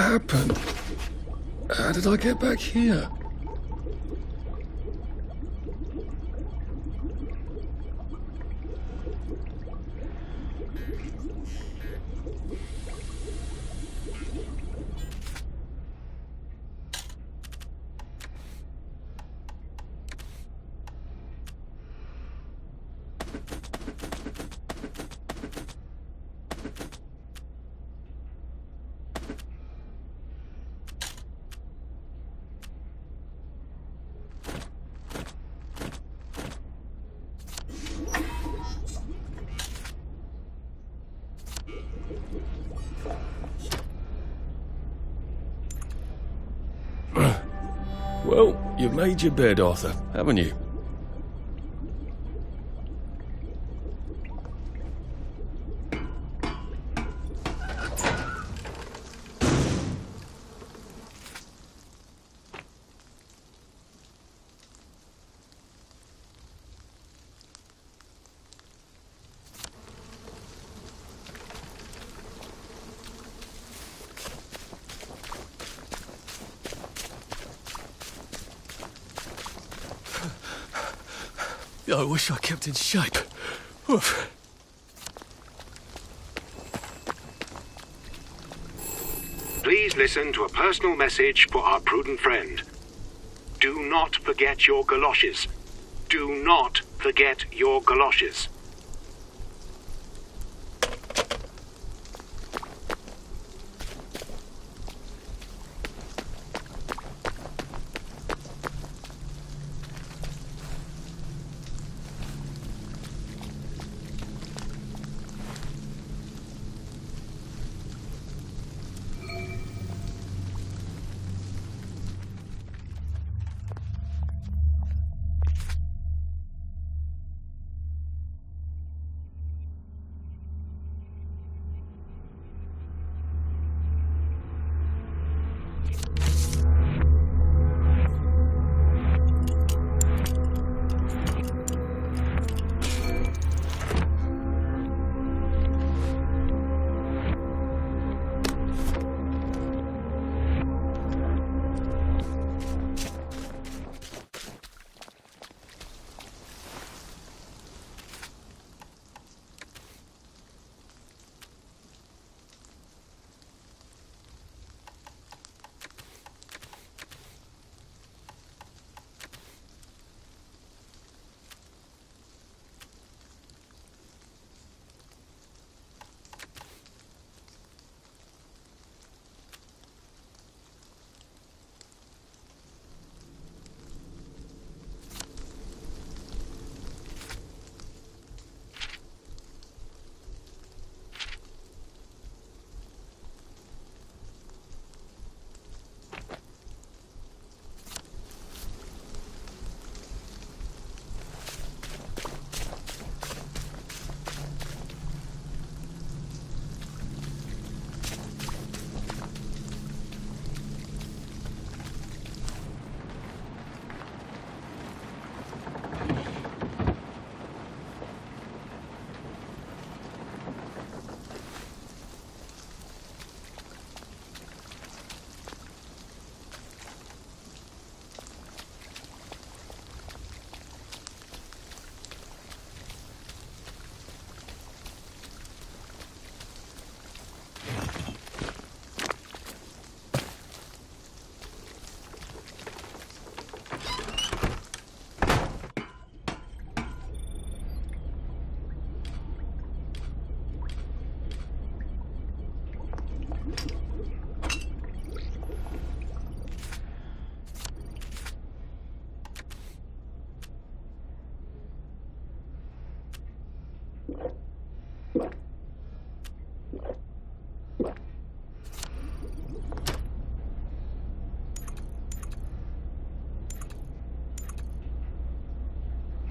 happened? How did I get back here? Well, you've made your bed, Arthur, haven't you? I wish I kept in shape. Oof. Please listen to a personal message for our prudent friend. Do not forget your galoshes. Do not forget your galoshes.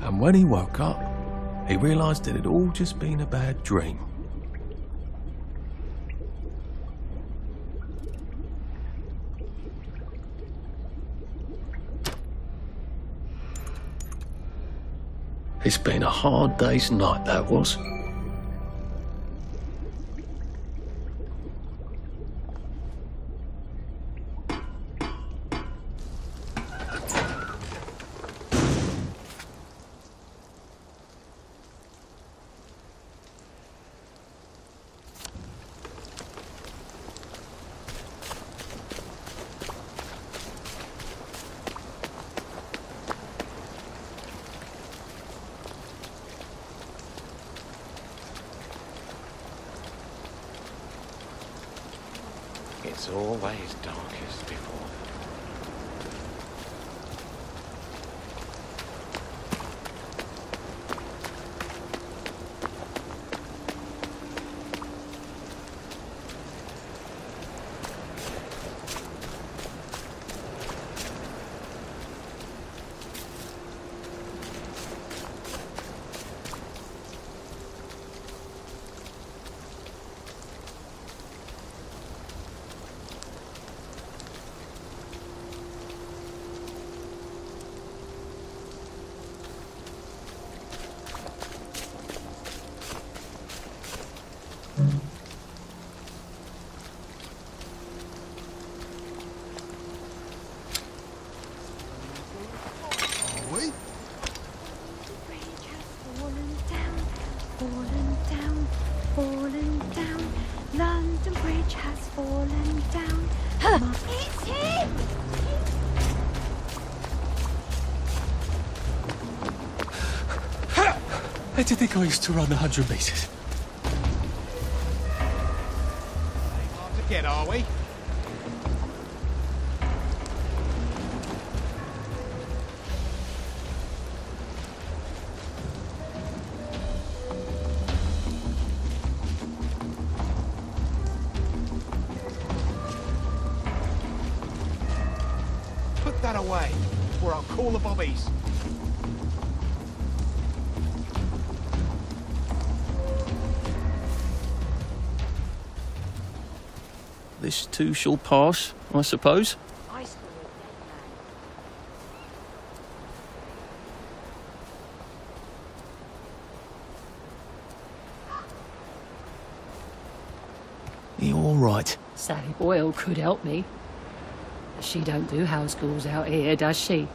And when he woke up, he realised it had all just been a bad dream. It's been a hard day's night, that was. It's always darkest before. Where do you think I used to run 100 metres? Hard to get, are we? Put that away, or I'll call the bobbies. This too shall pass, I suppose. You all right? Sally Boyle could help me. She don't do house calls out here, does she?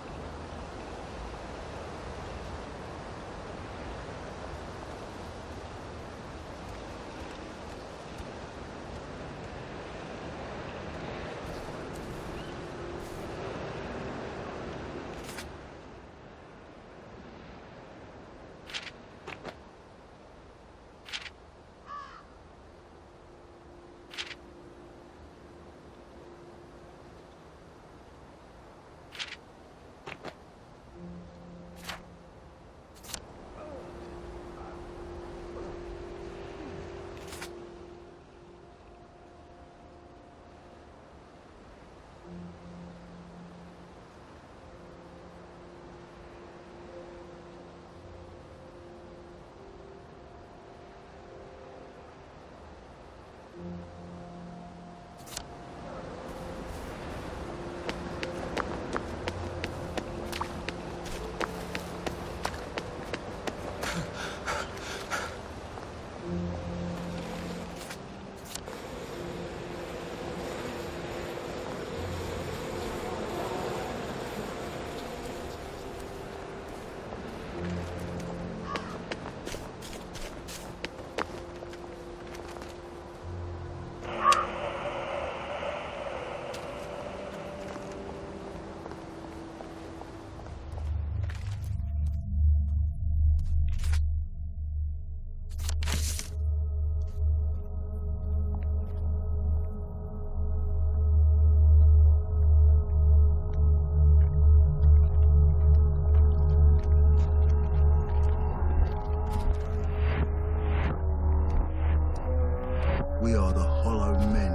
We are the hollow men.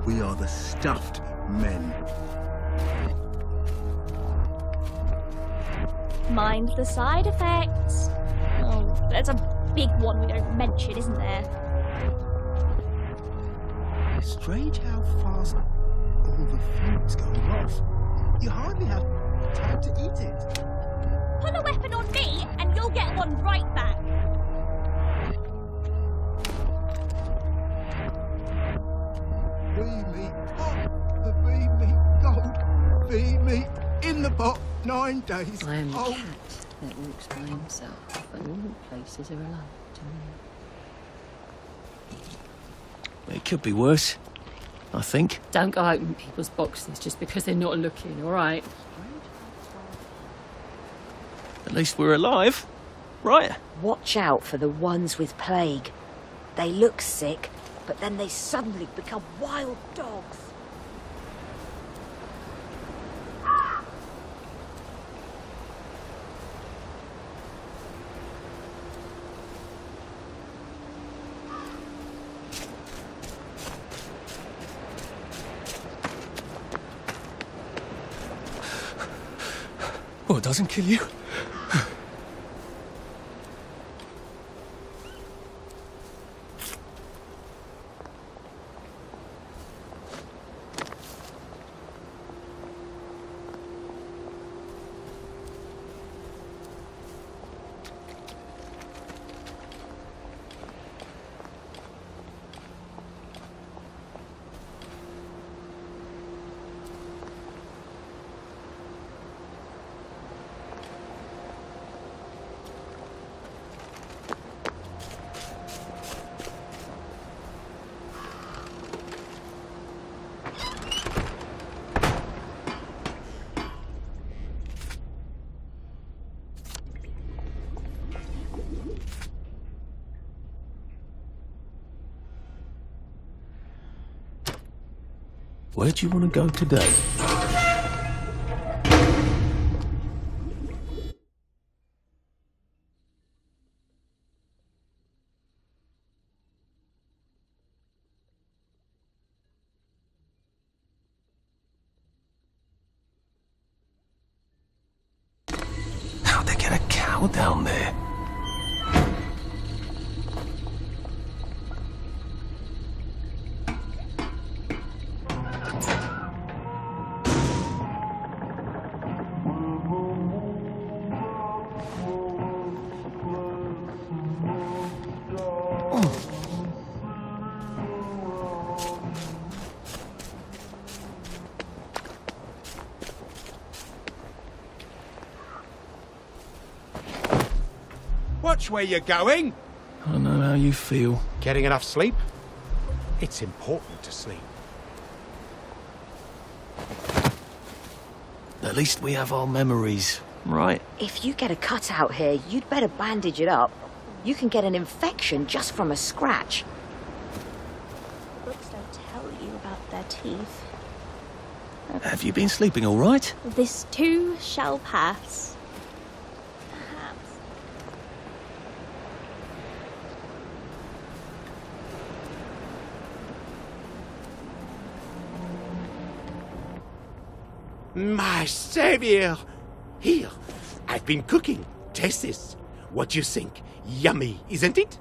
We are the stuffed men. Mind the side effects. Oh, there's a big one we don't mention, isn't there? Strange how fast all the food's going off. You hardly have time to eat it. Pull a weapon on me and you'll get one right back. Feed me hot, feed me cold, feed me in the pot 9 days I am a old. cat that walks by himself, and all places are alike to me. It could be worse, I think. Don't go open people's boxes just because they're not looking, all right? At least we're alive, right? Watch out for the ones with plague. They look sick, but then they suddenly become wild dogs. Well, it doesn't kill you. Where do you want to go today? How'd they get a cow down there? Watch where you're going. I don't know how you feel. Getting enough sleep? It's important to sleep. At least we have our memories, right? If you get a cut out here, you'd better bandage it up. You can get an infection just from a scratch. Books don't tell you about their teeth. Have you been sleeping all right? This too shall pass. Perhaps. My savior! Here, I've been cooking. Taste this. What do you think? Yummy, isn't it?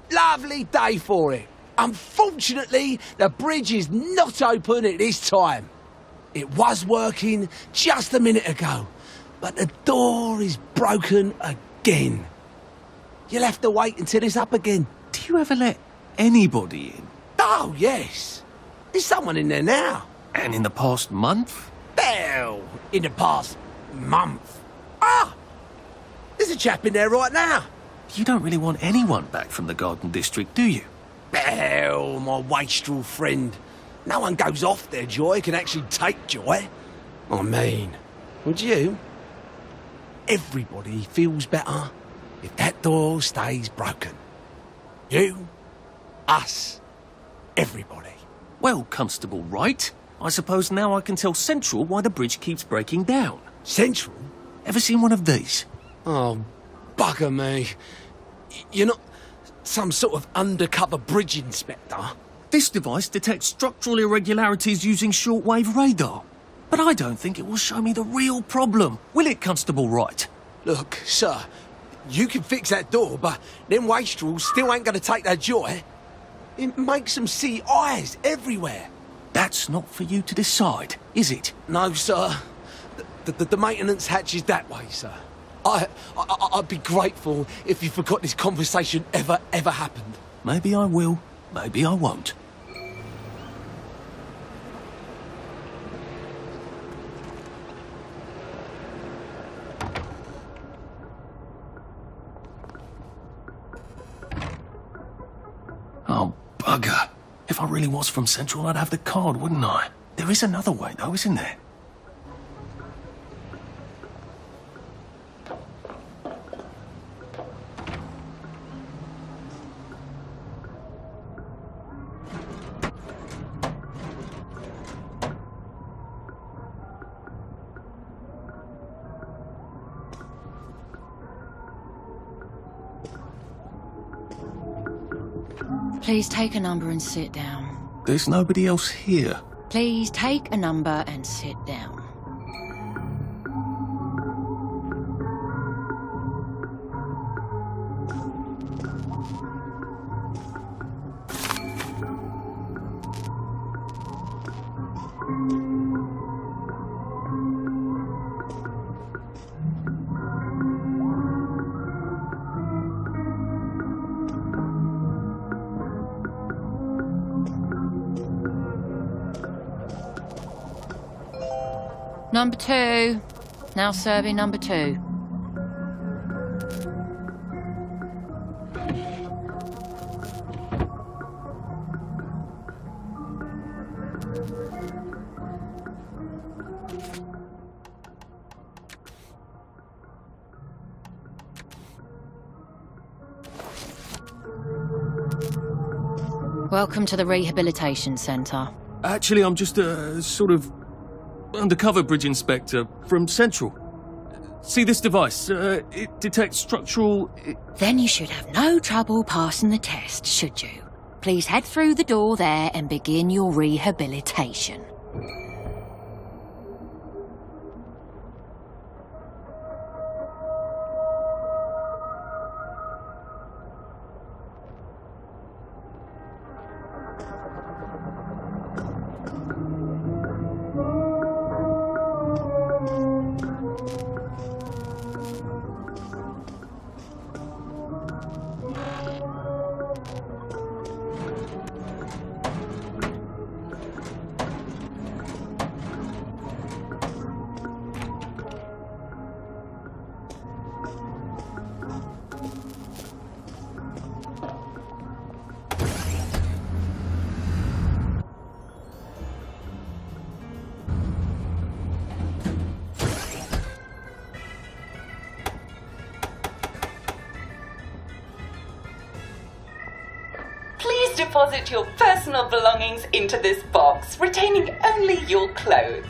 Lovely day for it. Unfortunately, the bridge is not open at this time. It was working just a minute ago, but the door is broken again. You'll have to wait until it's up again. Do you ever let anybody in? Oh, yes. There's someone in there now. And in the past month? Well, in the past month. Ah! There's a chap in there right now. You don't really want anyone back from the Garden District, do you? Well, my wastrel friend. No one goes off their joy, can actually take joy. I mean, would you? Everybody feels better if that door stays broken. You, Us. Everybody. Well, Constable Wright, I suppose now I can tell Central why the bridge keeps breaking down. Central? Ever seen one of these? Oh, bugger me. You're not some sort of undercover bridge inspector? This device detects structural irregularities using shortwave radar. But I don't think it will show me the real problem. Will it, Constable Wright? Look, sir, you can fix that door, but them wastrels still ain't gonna take their joy. It makes them see eyes everywhere. That's not for you to decide, is it? No, sir. The maintenance hatch is that way, sir. I'd be grateful if you forgot this conversation ever happened. Maybe I will, maybe I won't. Oh, bugger. If I really was from Central, I'd have the card, wouldn't I? There is another way, though, isn't there? Please take a number and sit down. There's nobody else here. Please take a number and sit down. Number 2. Now serving number 2. Welcome to the Rehabilitation Centre. Actually, I'm just a sort of undercover bridge inspector from Central. See this device? It detects structural... Then you should have no trouble passing the test, should you? Please head through the door there and begin your rehabilitation. Deposit your personal belongings into this box, retaining only your clothes.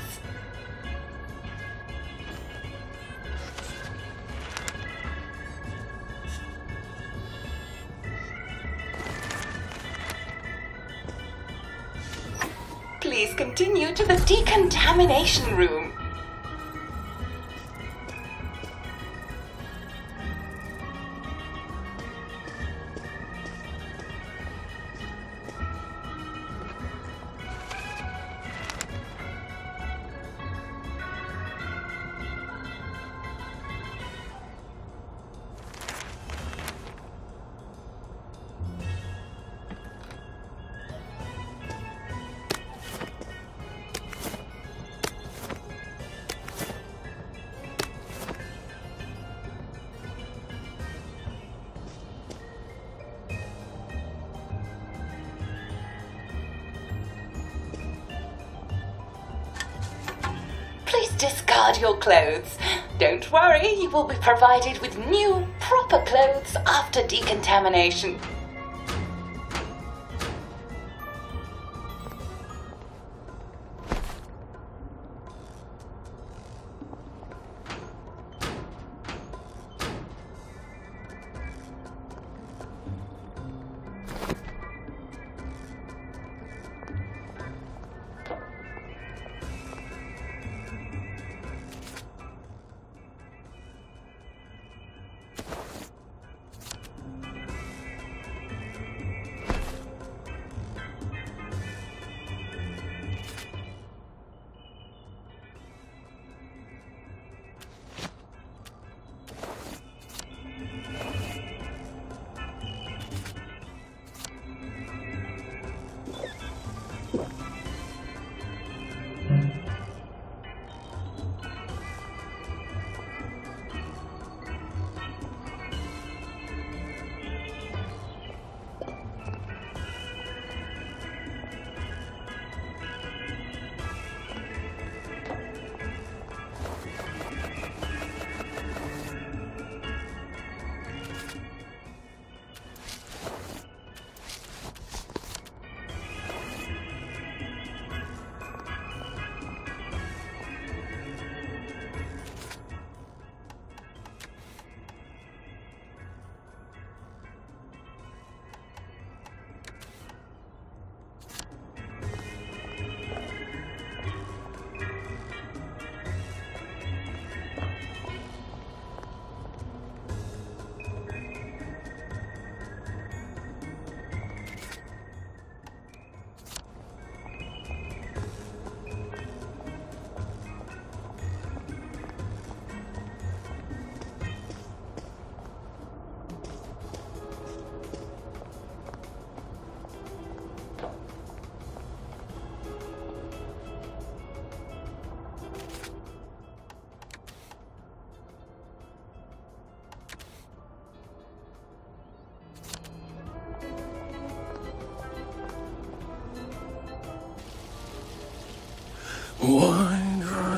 Please continue to the decontamination room. Discard your clothes. Don't worry, you will be provided with new, proper clothes after decontamination.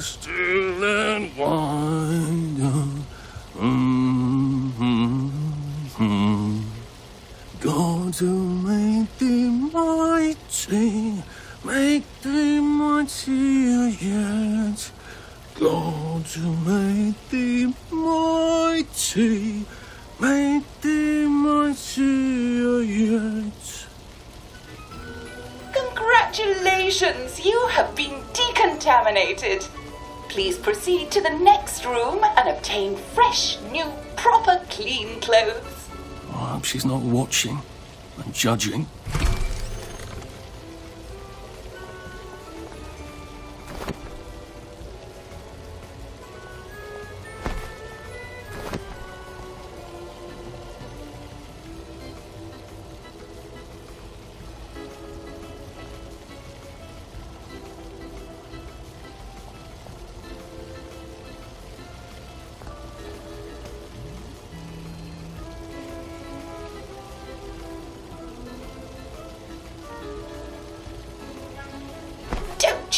still and wide. God to make thee mighty, make thee mightier yet. God to make thee mighty, make thee mightier yet. Congratulations, you have been decontaminated. Please proceed to the next room and obtain fresh, new, proper, clean clothes. I hope she's not watching and judging.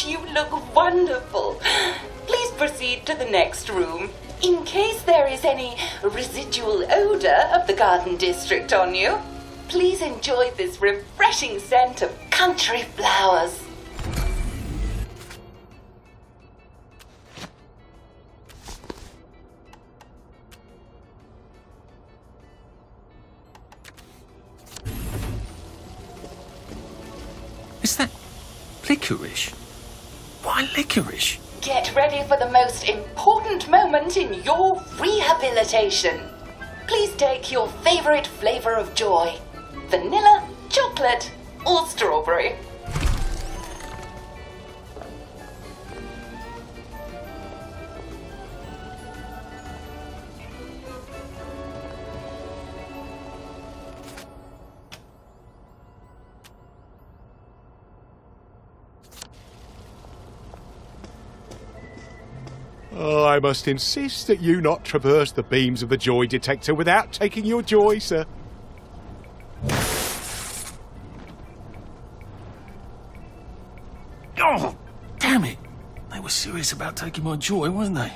You look wonderful. Please proceed to the next room. In case there is any residual odor of the garden district on you, please enjoy this refreshing scent of country flowers. Is that licorice? Why licorice? Get ready for the most important moment in your rehabilitation. Please take your favorite flavor of joy. Vanilla, chocolate, or strawberry. Oh, I must insist that you not traverse the beams of the joy detector without taking your joy, sir. Oh, damn it! They were serious about taking my joy, weren't they?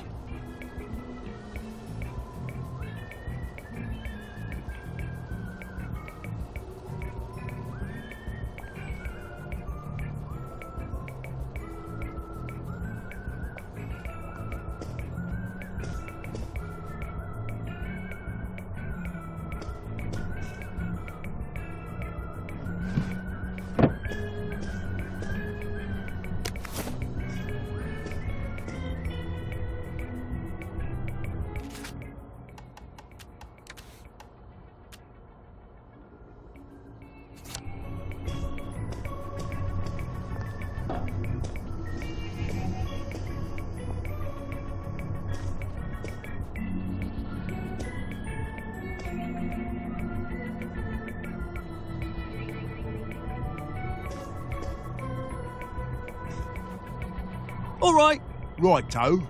All right. Righto.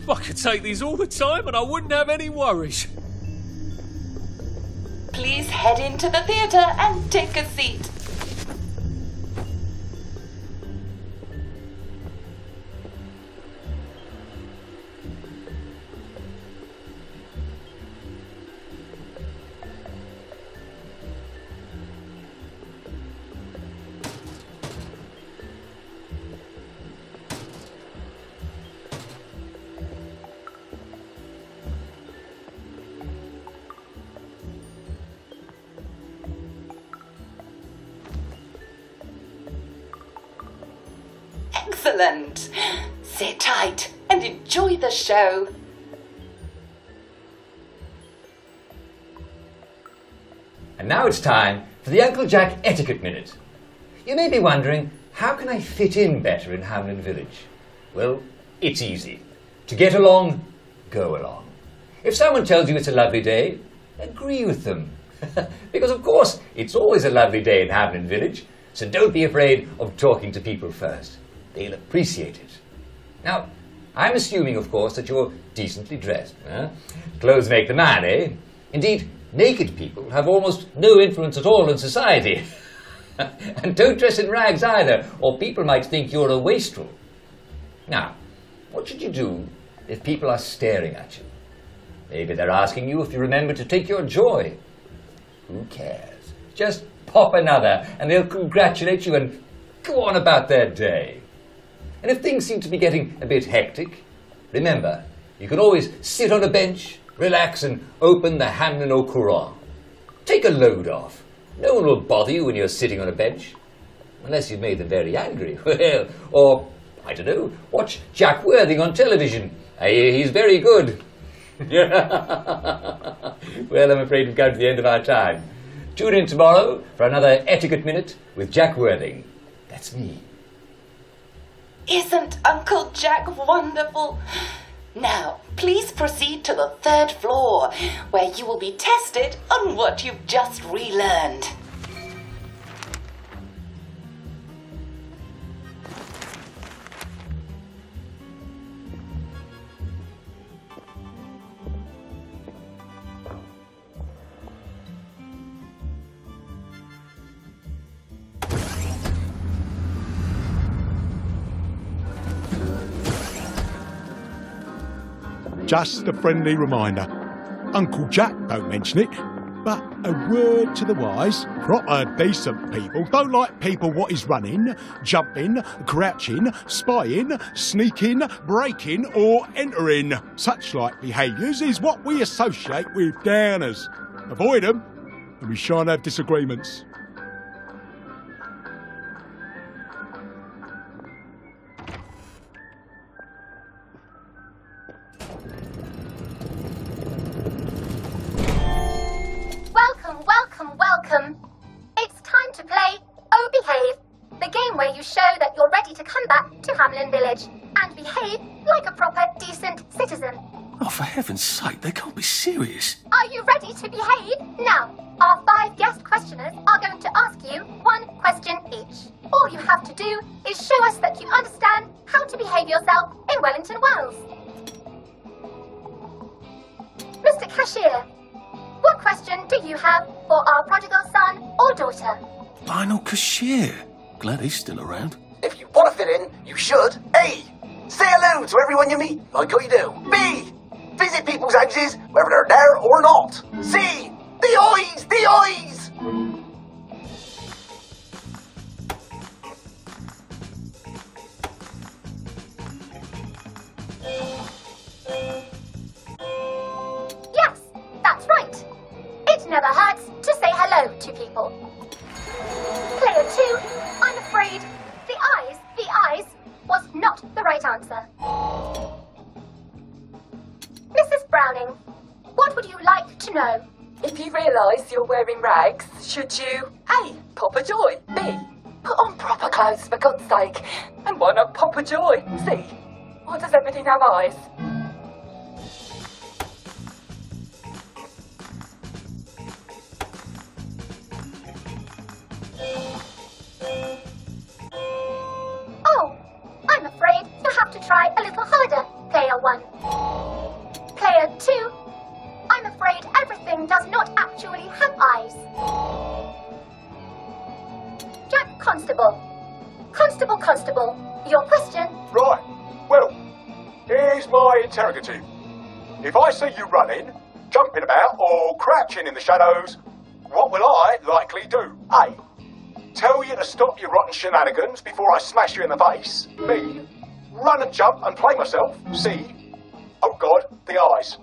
I could take these all the time and I wouldn't have any worries. Please head into the theatre and take a seat. Excellent. Sit tight and enjoy the show. And now it's time for the Uncle Jack Etiquette Minute. You may be wondering, how can I fit in better in Hamlin Village? Well, it's easy. To get along, go along. If someone tells you it's a lovely day, agree with them. Because of course it's always a lovely day in Hamlin Village, so don't be afraid of talking to people first. They'll appreciate it. Now, I'm assuming, of course, that you're decently dressed. Clothes make the man, eh? Indeed, naked people have almost no influence at all in society. And don't dress in rags either, or people might think you're a wastrel. Now, what should you do if people are staring at you? Maybe they're asking you if you remember to take your joy. Who cares? Just pop another and they'll congratulate you and go on about their day. And if things seem to be getting a bit hectic, remember, you can always sit on a bench, relax and open the Hamlin au Courant. Take a load off. No one will bother you when you're sitting on a bench. Unless you've made them very angry. Well, or, I don't know, watch Jack Worthing on television. I hear he's very good. Well, I'm afraid we've come to the end of our time. Tune in tomorrow for another Etiquette Minute with Jack Worthing. That's me. Isn't Uncle Jack wonderful? Now, please proceed to the 3rd floor, where you will be tested on what you've just relearned. Just a friendly reminder. Uncle Jack don't mention it, but a word to the wise, proper decent people don't like people what is running, jumping, crouching, spying, sneaking, breaking or entering. Such like behaviours is what we associate with downers. Avoid them and we shan't have disagreements. Welcome. It's time to play Oh Behave, the game where you show that you're ready to come back to Hamlin Village and behave like a proper, decent citizen. Oh, for heaven's sake, they can't be serious. Are you ready to behave? Now, our 5 guest questioners are going to ask you 1 question each. All you have to do is show us that you understand how to behave yourself in Wellington Wells. Mr. Cashier, what question do you have for our prodigal son or daughter? Lionel Cashier. Glad he's still around. If you want to fit in, you should. A. Say hello to everyone you meet, like what you do. B. Visit people's houses, whether they're there or not. C. The eyes! The eyes! Yes, that's right. It never hurts to say hello to people. Player 2, I'm afraid the eyes was not the right answer. Mrs. Browning, what would you like to know? If you realise you're wearing rags, should you A. Pop a joy, B. Put on proper clothes for God's sake, and why not pop a joy, C. Why does everything have eyes? Oh, I'm afraid you have to try a little harder, Player 1. Player 2, I'm afraid everything does not actually have eyes. Jack Constable. Constable, your question? Right, well, here's my interrogative. If I see you running, jumping about, or crouching in the shadows, what will I likely do? A. Tell you to stop your rotten shenanigans before I smash you in the face. B. Run and jump and play myself. C. Oh God, the eyes.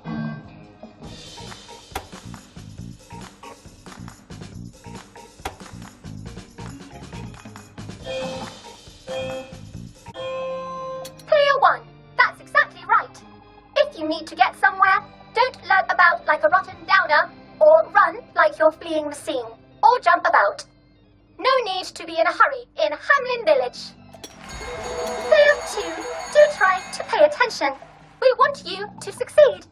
Player 1, that's exactly right. If you need to get somewhere, don't lurk about like a rotten downer, or run like you're fleeing the scene, or jump about. No need to be in a hurry in Hamlin Village. Player 2, do try to pay attention. We want you to succeed.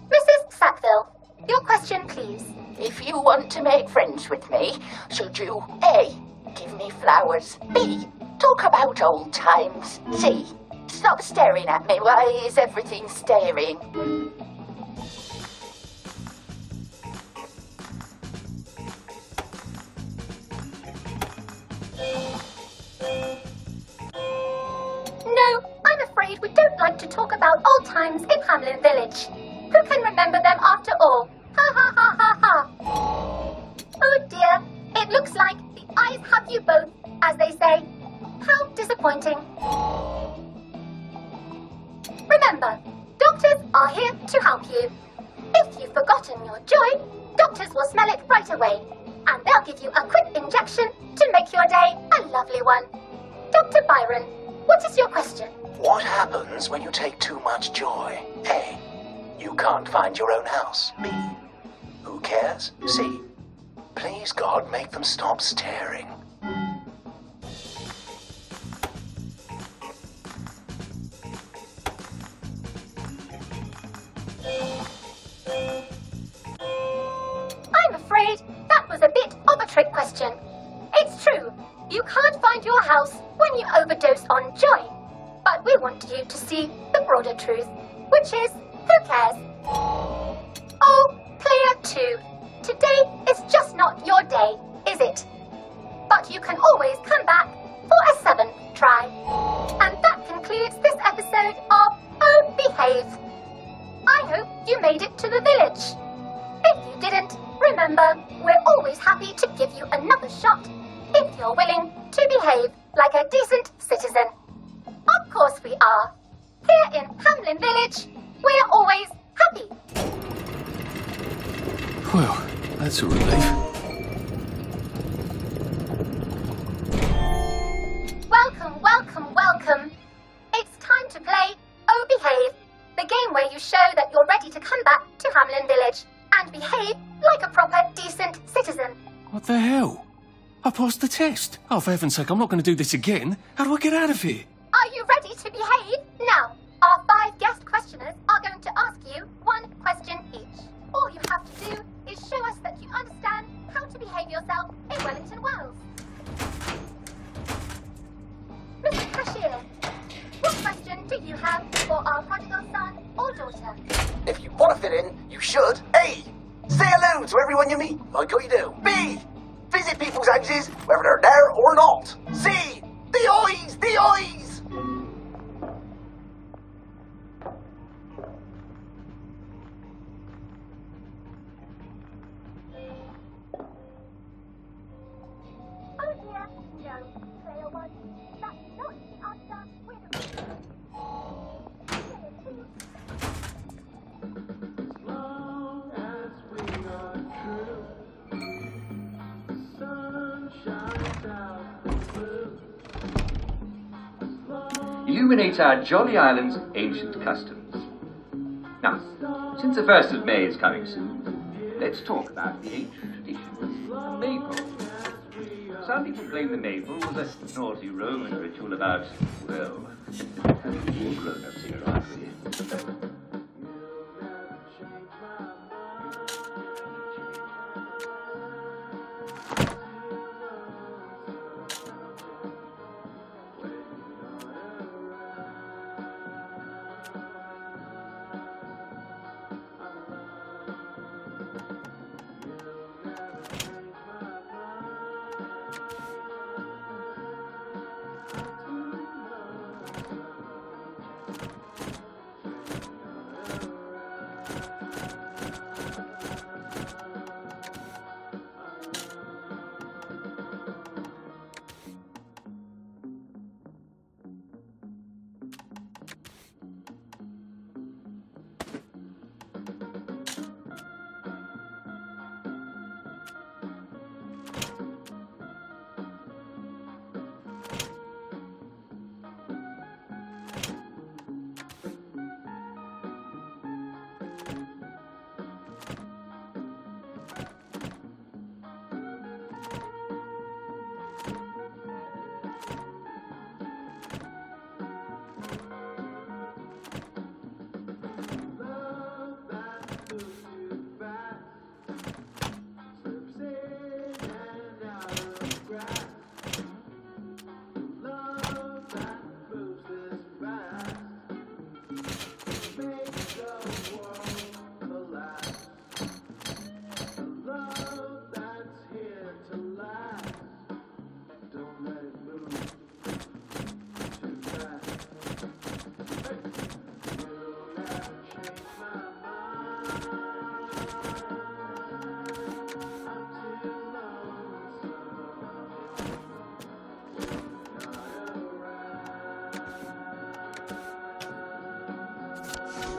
Mrs. Sackville, your question, please. If you want to make friends with me, should you A. give me flowers, B. talk about old times, C. stop staring at me, why is everything staring? No, I'm afraid we don't like to talk about old times in Hamlin Village. Who can remember them after all? Ha ha ha ha ha. Oh dear, it looks like the eyes have you both, as they say. How disappointing. Remember, doctors are here to help you. If you've forgotten your joy, doctors will smell it right away, and they'll give you a quick injection to make your day a lovely one. Dr. Byron, what is your question? What happens when you take too much joy? A. You can't find your own house. B. Who cares? C. Please God, make them stop staring. I'm afraid that was a bit of a trick question. It's true, you can't find your house when you overdose on joy. But we want you to see the broader truth, which is, who cares? Oh, player 2, today is just not your day, is it? But you can always come back for a 7th try. And that concludes this episode of Oh Behave. I hope you made it to the village. If you didn't, remember, we're always happy to give you another shot if you're willing to behave like a decent citizen. Of course we are. Here in Hamlin Village, we're always happy. Well, that's a relief. Welcome, welcome, welcome. It's time to play Oh Behave, the game where you show that you're ready to come back to Hamlin Village and behave like a proper, decent citizen. What the hell? I passed the test. Oh, for heaven's sake, I'm not going to do this again. How do I get out of here? Are you ready to behave? Now, our 5 guest questioners are going to ask you 1 question each. All you have to do is show us that you understand how to behave yourself in Wellington, Wales. Mr. Cashier, what question do you have for our prodigal son or daughter? If you want to fit in, you should. A. Say hello to everyone you meet, like what you do. B. Visit people's houses, whether they're there or not. C. The eyes! The eyes! Oh dear, no, player 1. That's not the answer we're looking for. Player 2. As long as we are true, the sun shines out the blue. Illuminate our jolly island's ancient customs. Now, since the 1st of May is coming soon, let's talk about the ancient tradition of Maypole. Some people claim the Maypole was a naughty Roman ritual about, well, all grown-ups here, aren't we?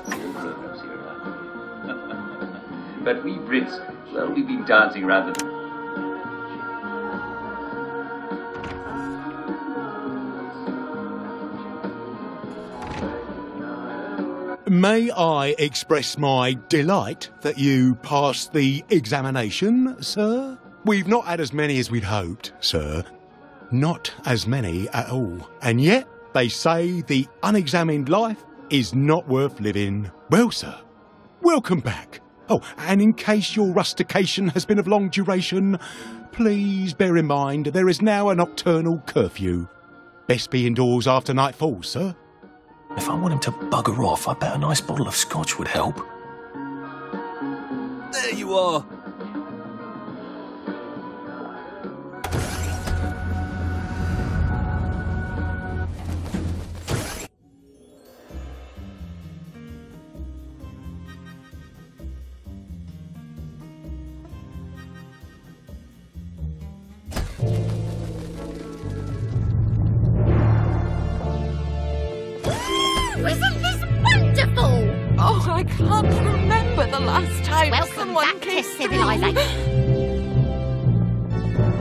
You're grown-ups here, aren't you? But we Brits, well, we've been dancing around the... May I express my delight that you passed the examination, sir? We've not had as many as we'd hoped, sir. Not as many at all. And yet, they say the unexamined life is not worth living. Well, sir, welcome back. Oh, and in case your rustication has been of long duration, please bear in mind there is now a nocturnal curfew. Best be indoors after nightfall, sir. If I want him to bugger off, I bet a nice bottle of scotch would help. There you are. Isn't this wonderful? Oh, I can't remember the last time Welcome someone back came to civilization.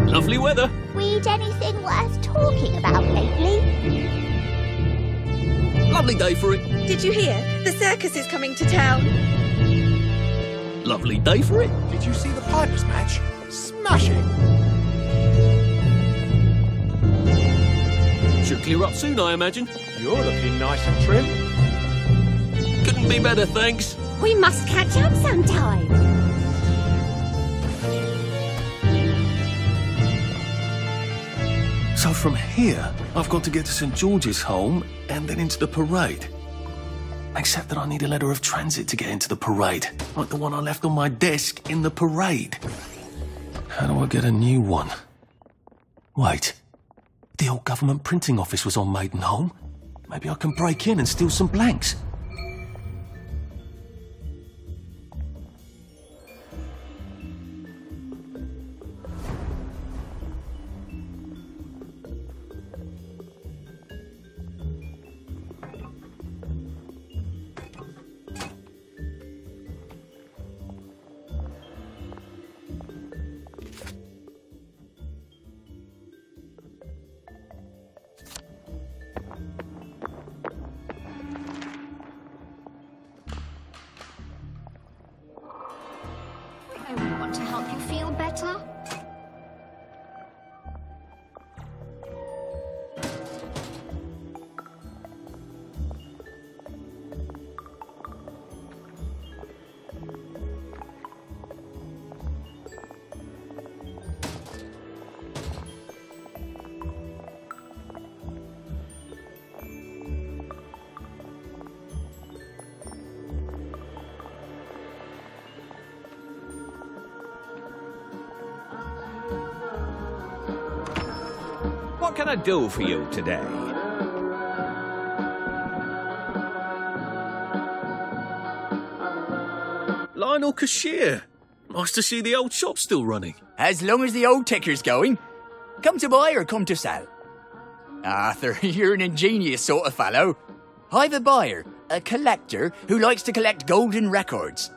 Lovely weather. Read anything worth talking about lately? Lovely day for it. Did you hear? The circus is coming to town. Lovely day for it. Did you see the Pipers match? Smashing! Should clear up soon, I imagine. You're looking nice and trim. Couldn't be better, thanks. We must catch up sometime. So from here, I've got to get to St. George's home and then into the parade. Except that I need a letter of transit to get into the parade, like the one I left on my desk in the parade. How do I get a new one? Wait, the old government printing office was on Maidenholm. Maybe I can break in and steal some blanks. I want to help you feel better. What can I do for you today? Lionel Cashier. Nice to see the old shop still running. As long as the old ticker's going. Come to buy or come to sell? Arthur, you're an ingenious sort of fellow. I've a buyer, a collector, who likes to collect golden records.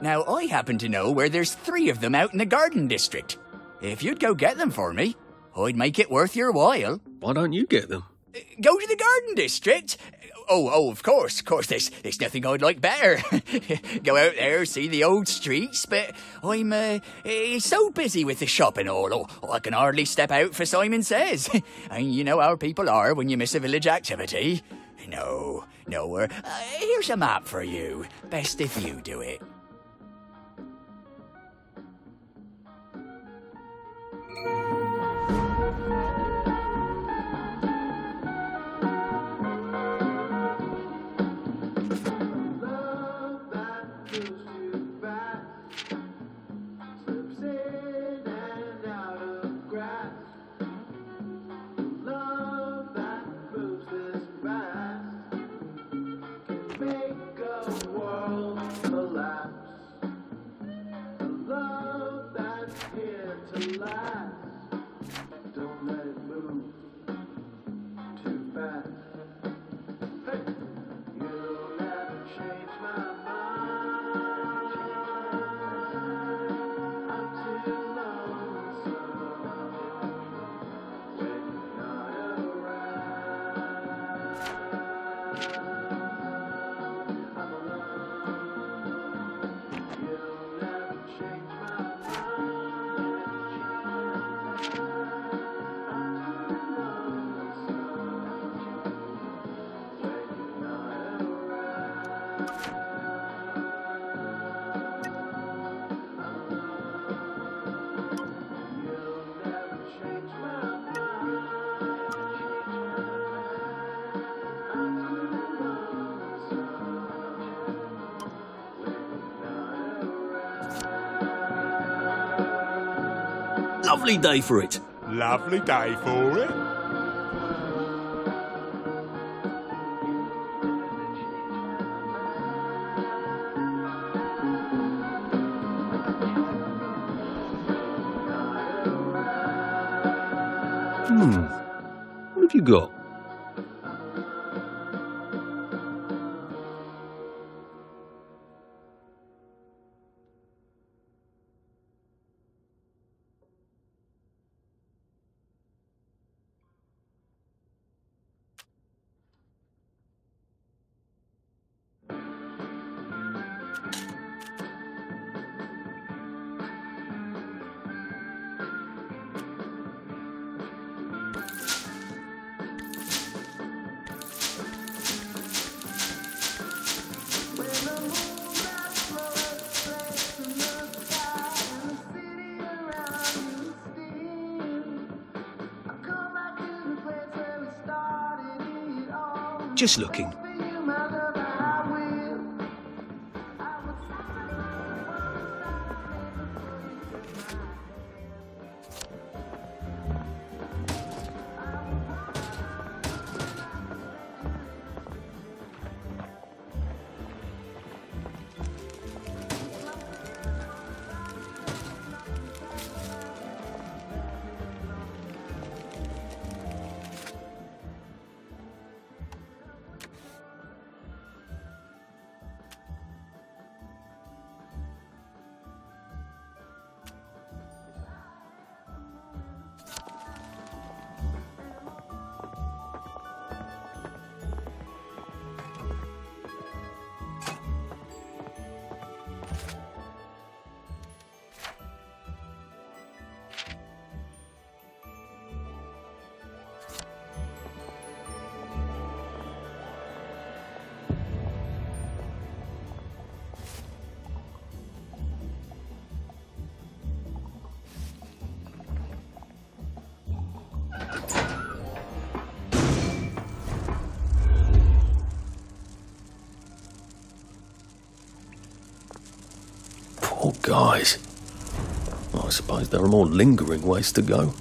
Now, I happen to know where there's 3 of them out in the Garden District. If you'd go get them for me, I'd make it worth your while. Why don't you get them? Go to the Garden District? Oh, of course, there's nothing I'd like better. Go out there, see the old streets, but I'm so busy with the shop and all, I can hardly step out for Simon Says. And you know how people are when you miss a village activity. No, here's a map for you. Best if you do it. Make a world alive. Lovely day for it. Lovely day for it. What have you got? Just looking. Poor guys. Well, I suppose there are more lingering ways to go.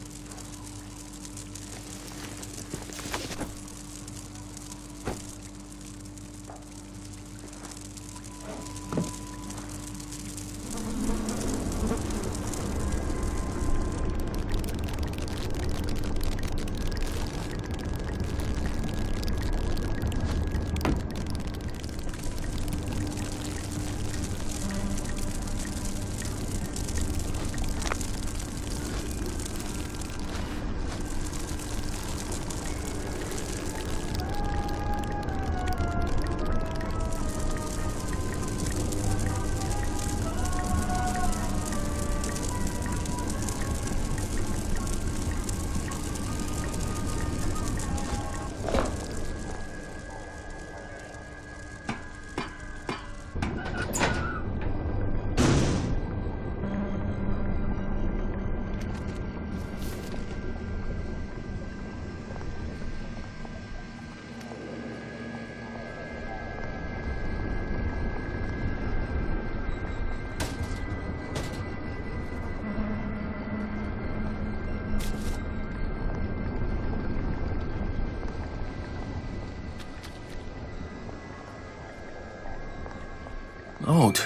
Odd.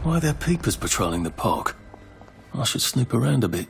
Why are there peepers patrolling the park? I should snoop around a bit.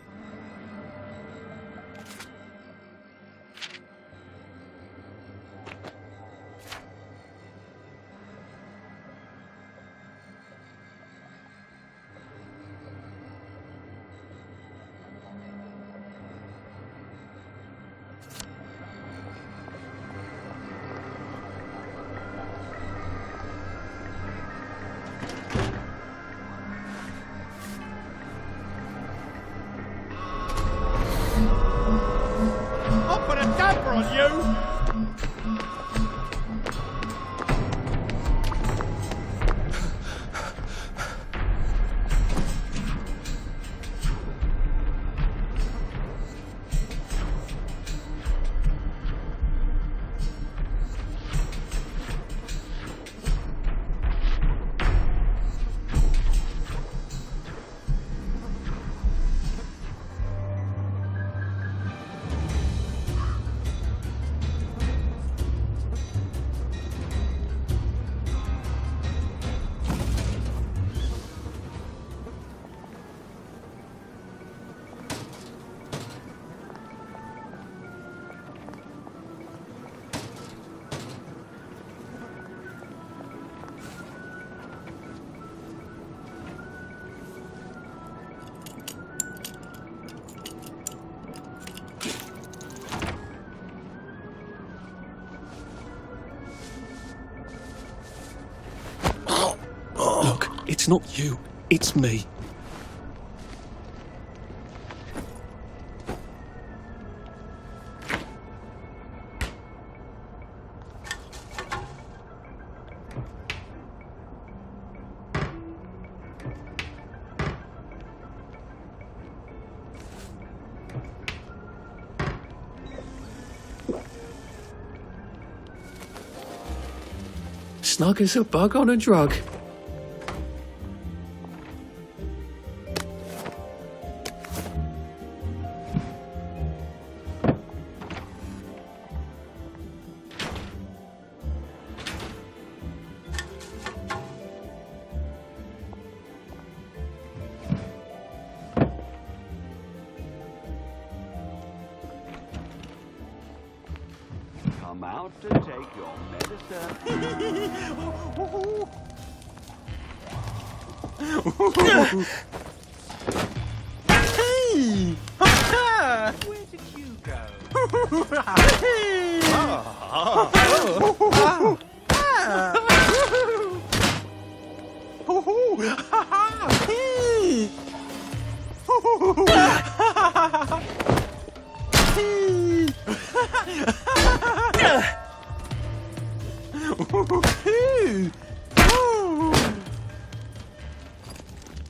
It's not you, it's me. Snug as a bug on a drug. Come out to take your medicine. Hey! Where did you go?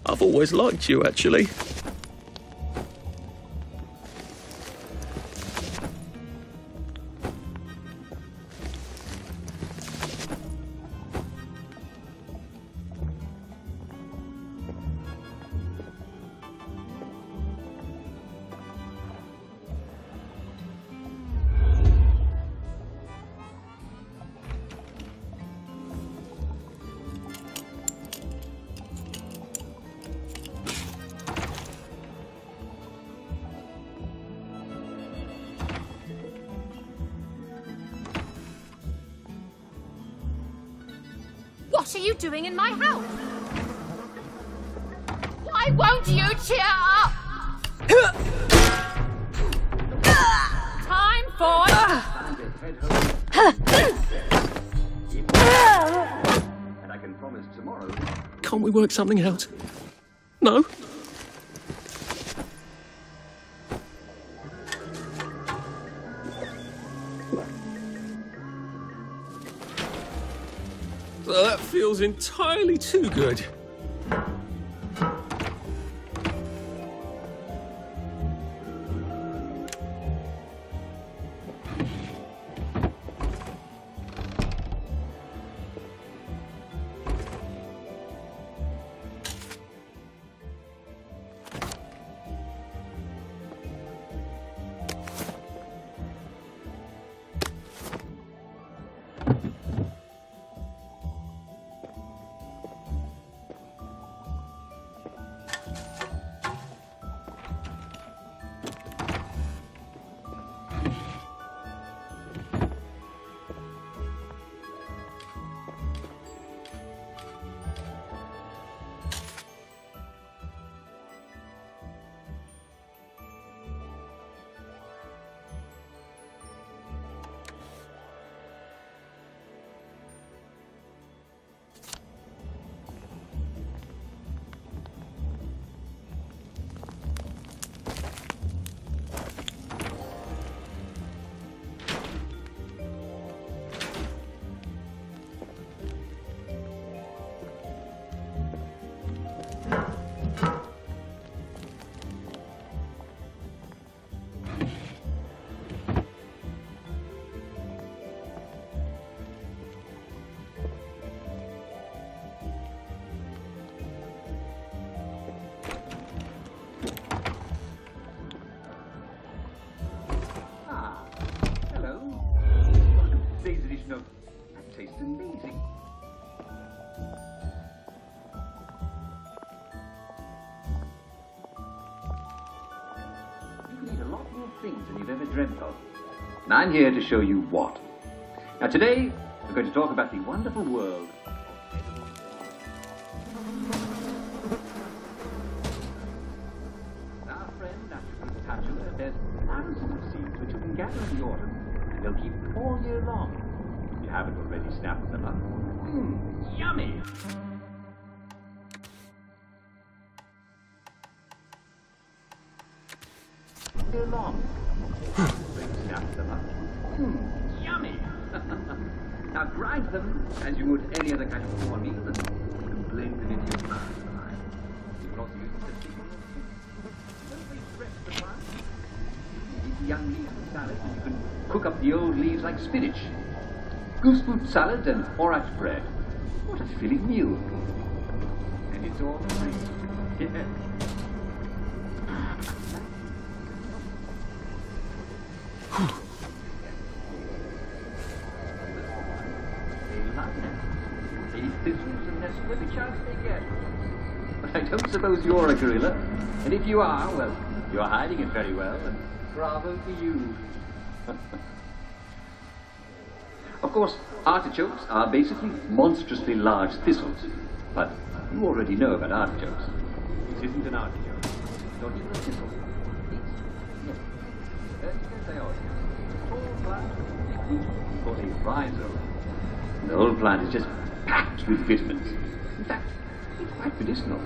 I've always liked you, actually. What are you doing in my house? Why won't you cheer up? Time for... And I can promise tomorrow. Can't we work something out? No? Well, that feels entirely too good. Dreamt of. And I'm here to show you what. Now today, we're going to talk about the wonderful world. Our friend, Natural Spatula, there's thousands of seeds which you can gather in the autumn, and they'll keep all year long. If you haven't already snapped them up. Yummy! go long. Breaks after lunch. Yummy! Now grind them as you would any other kind of cornmeal and blend them into your mouth. You can also use them to thicken your food. Don't they stretch the plant? Eat the young leaves in salad and you can cook up the old leaves like spinach. Goosefruit salad and orach bread. What a filling meal. And it's all free. Yes. They eat thistles and nest every chance they get. But I don't suppose you're a gorilla. And if you are, well, you're hiding it very well, and bravo to you. Of course, artichokes are basically monstrously large thistles. But you already know about artichokes. This isn't an artichoke. Not even a thistle. Yes. Yes, they are. Tall plant with big roots called a rhizome. And the whole plant is just packed with vitamins. In fact, it's quite medicinal.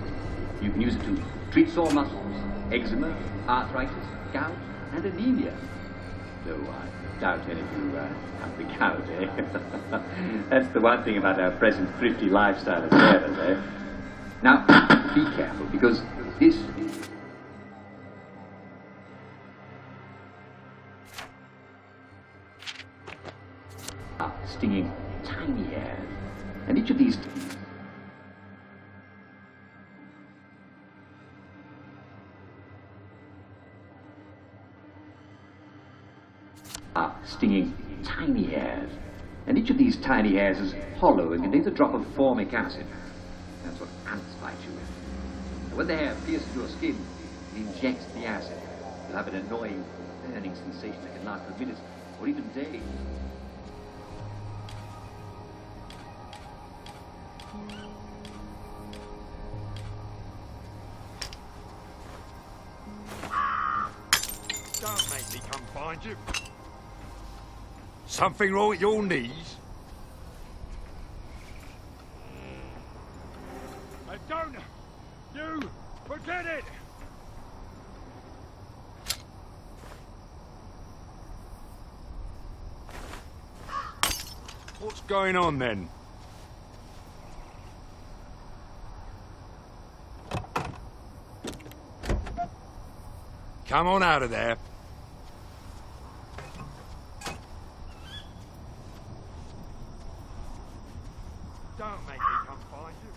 You can use it to treat sore muscles, eczema, arthritis, gout, and anemia. Though I doubt any of you have the gout, eh? That's the one thing about our present thrifty lifestyle as carers, eh? Now, be careful, because this are stinging tiny hairs, and each of these stinging tiny hairs, and each of these tiny hairs is hollow and contains a drop of formic acid. That's what ants bite you with. And when the hair pierces your skin, it injects the acid. You'll have an annoying burning sensation that can last for minutes or even days. Don't make me come find you. Something wrong with your knees? Don't you forget it! What's going on then? Come on out of there. Don't make me come find you.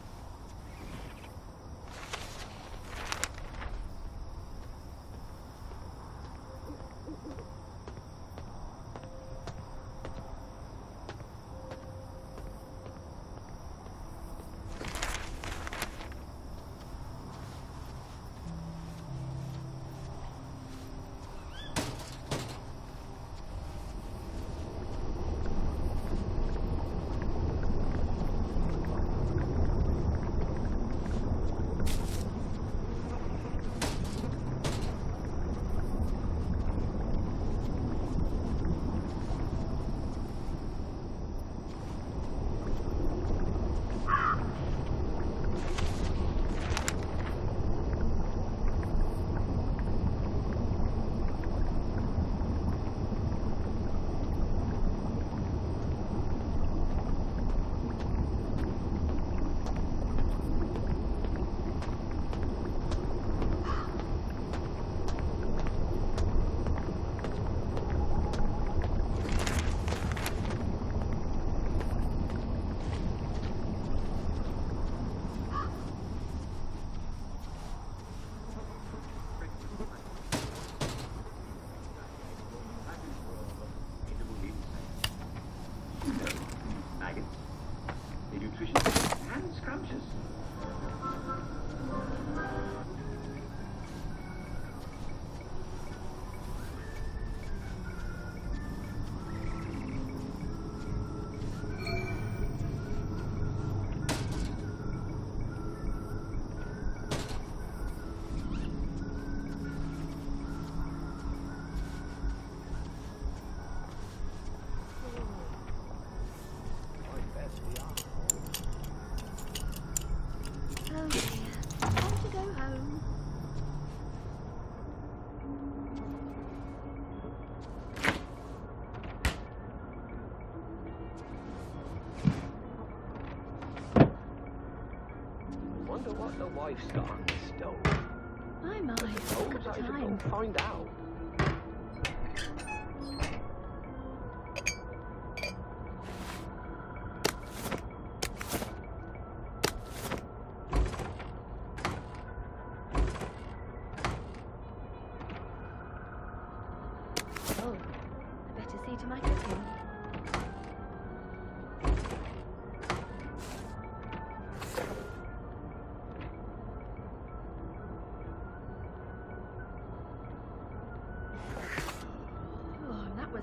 Oh dear. Time to go home. what the wife's got on the stove. My, look at the I should time. go find out. Oh, I better see to my cooking.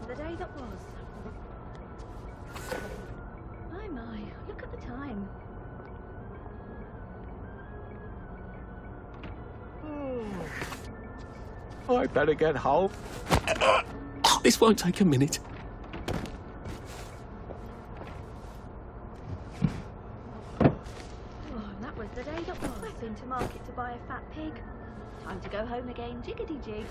The day that was. My, look at the time. I better get home. This won't take a minute. Oh, that was the day that was. I've been to market to buy a fat pig. Time to go home again, jiggity-jig.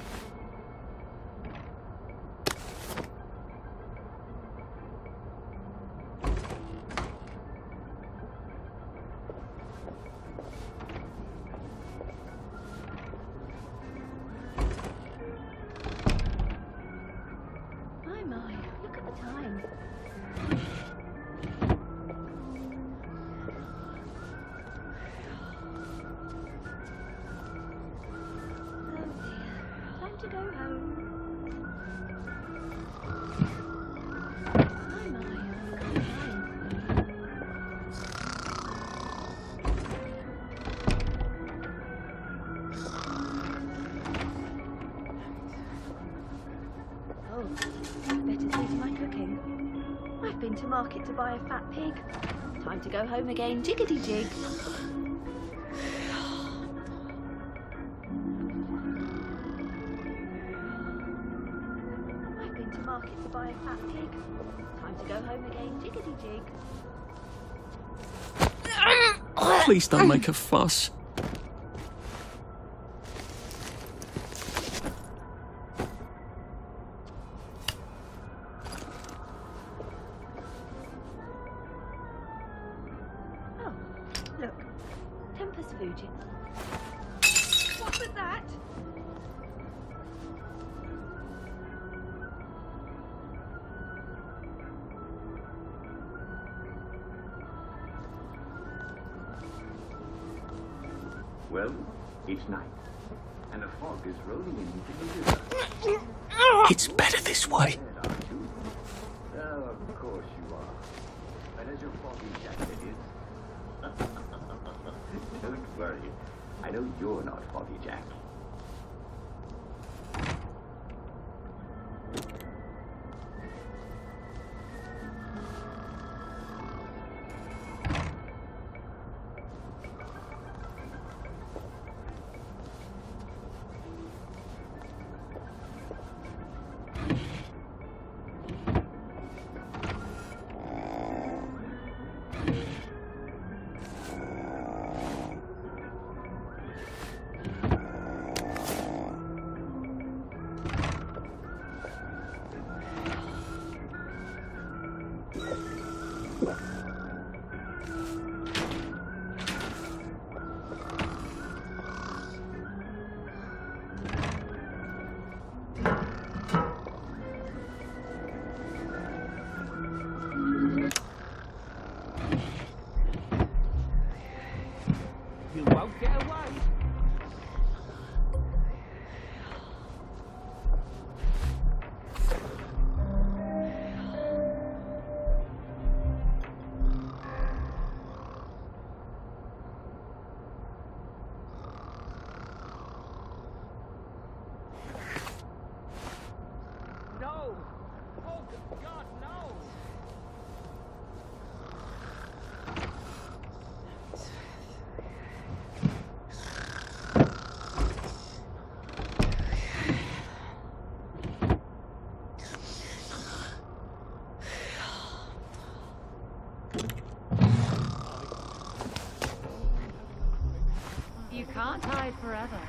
My, look at the time. Oh dear, time to go home. My, look at the time. Oh, better see to my cooking. I've been to market to buy a fat pig. Time to go home again, jiggity-jig. I've been to market to buy a fat pig. Time to go home again, jiggity-jig. Please don't make a fuss. Oh, look. Tempus fugit. What was that? Well, it's night, and a fog is rolling into the river. It's better this way. Oh, of course you are. But as your foggy jacket is. Don't worry. I know you're not Foggy Jack. You won't get away. No! Oh, God, no! You can't hide forever.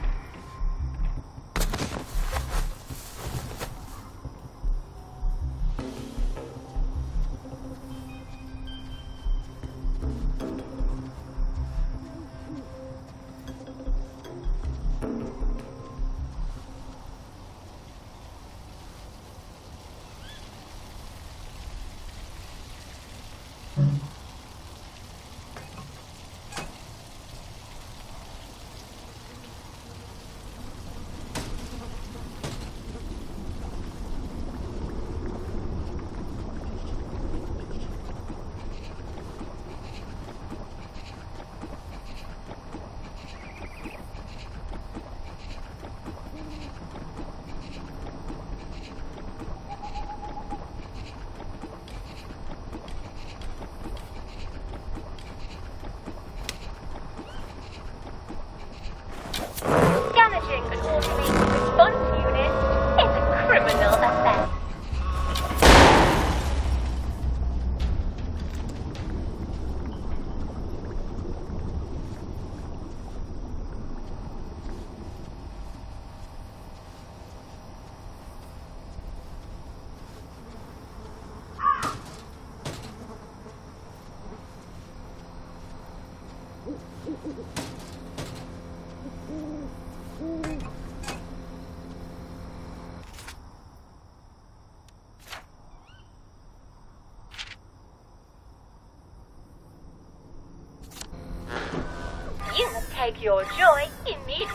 You must take your joy immediately.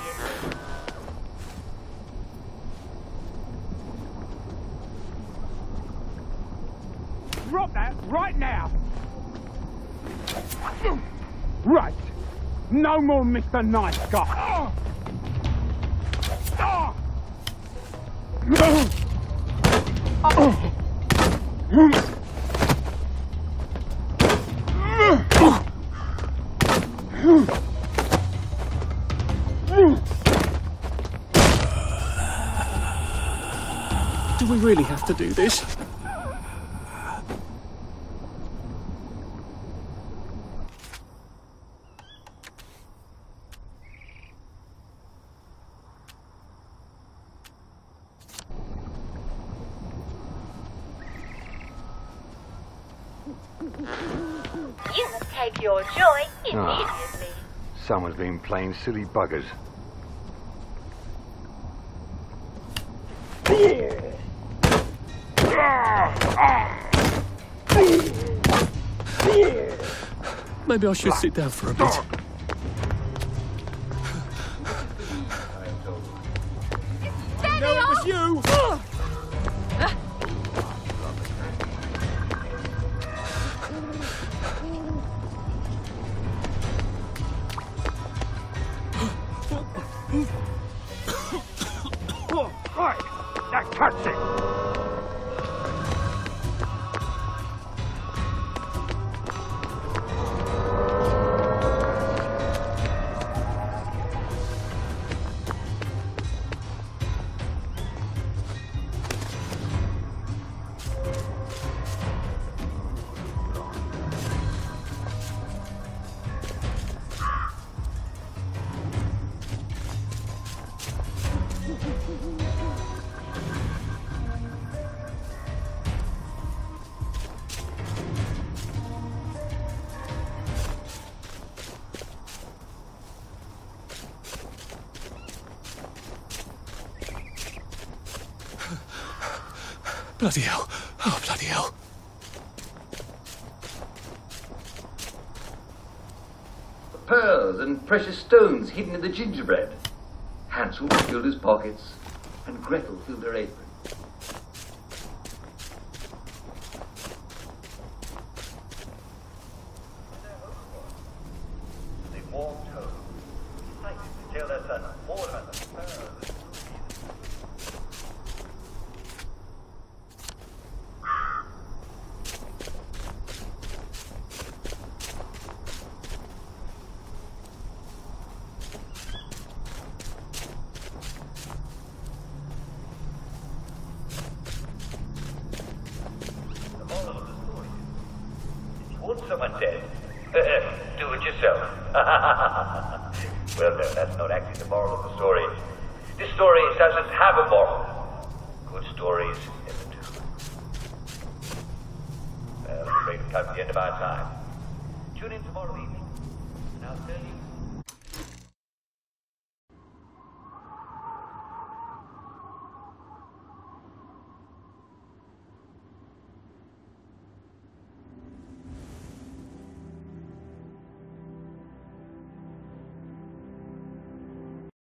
Drop that right now! Right. No more Mr. Nice Guy. Do we really have to do this? You must take your joy immediately. Someone's been playing silly buggers. Maybe I should sit down for a bit. No, it was you! Right, that cuts it. Bloody hell. Oh, bloody hell. Pearls and precious stones hidden in the gingerbread. Hansel filled his pockets, and Gretel filled her apron. They walked home, excited to tell their son more about the pearls. Want someone dead? Do it yourself. Well, no, that's not actually the moral of the story. This story doesn't have a moral. Good stories never do. Well, I'm afraid we've come to the end of our time. Tune in tomorrow evening, and I'll tell you